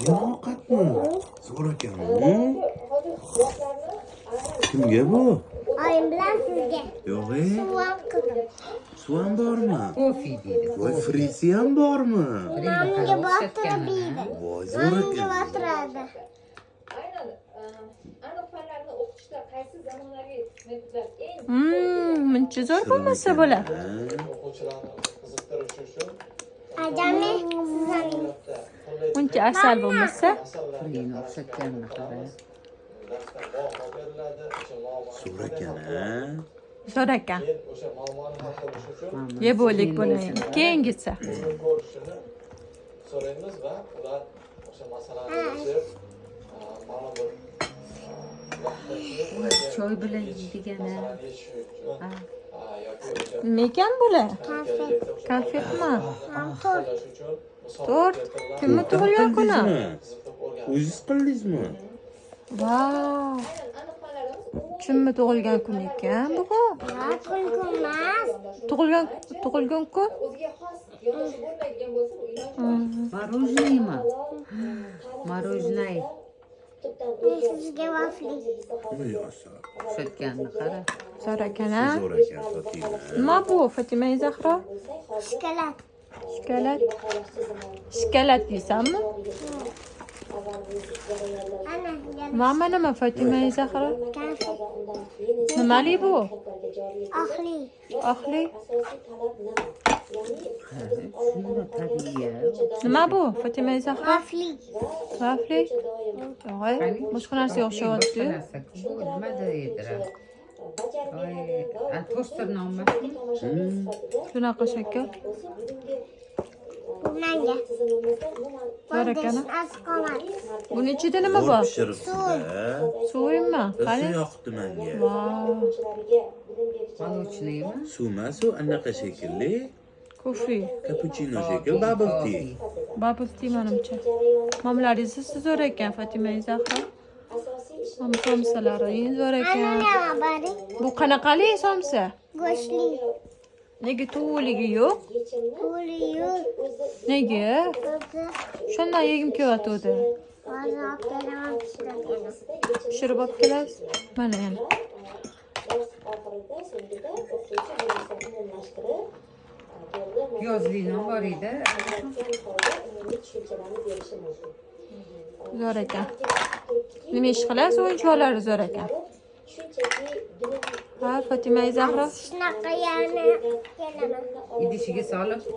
Yoqatmi? Zo'r ekanmi? Kimga bu? Oyim bilan sizga. Yo'q, Suv qildim. suv ham bormi? Kofi deydi. Voy, frisi ham bormi? Mamga bottirib yeydi. Voy, zo'r Mamga ekan. bottiradi. Aynan aniq fanlarni o'qitishda qaysi zamonaviy metodlar eng Muncha zo'r bo'lmasa bo'lar. Adami sizlarning Muncha asal bo'lmasa. Pulini o'xshatganini qara. Zo'r ekan, ha? Zo'r ekan. Yeb o'lik buni. Keyingisi. so'raymiz va ular o'sha masalani yechib ma'lum bir Choy bilan yeydigani. Nima ekan bular? Konfetmi? To'rt. Kimni tug'ilgan kuni? O'zingiz qildingizmi? Vau. Kimni tug'ilgan kun ekan bugun? qilgunmas. Tug'ilgan kun? o'ziga xos yo'nalishi bo'lmaydigan bo'lsa bu iloj Мороженое. Мороженое. Sizga vafli. O'xshatganini qara. Zo'r ekan, ha? Zo'r ekan, Fatima. Nima bu, Fatima Zahro? Shokolad. Shokolad. Shokolad deysanmi? Ana, Mama nima Fatima Zahro? konfet. Nimali bu? Oqli. Oqli. Shuni tabiiy. Nima bu Fatima Zahro? Vafli. Vafli. Yo'q, boshqa narsaga o'xshayapti. Bu nima deydilar? Toster nomi. Shunaqa shakar. Bu menga. Zo'r ekan. Az qomat. Buni ichida nima bor? Pishiribsiz-da. Suvimi? Qani? Suv yoqdi menga. Vau. Молочныйmi? Suvmas, u anaqa shekilli. Kofi. Cappuccino shekil, bubble tea. Bubble tea menimcha. Mamlaringiz zo'r ekan Fatima Zahro. Somsalari zo'r ekan. Nima bari? Bu qanaqali somsa? Go'shtli. Nega tuvligi yo'q? Puli yo'q. Nega? O'zi Shundan yegim kelyotdi. hozir olib kelaman pishirib. Pishirib olib kelasiz. Mana yana. Piyozli non bor edi. Zo'r ekan. Nima ish qilasiz? O'yinchoqlari zo'r ekan. Ha, Fatima Zahro. Shunaqa yana kelaman. Idishiga solib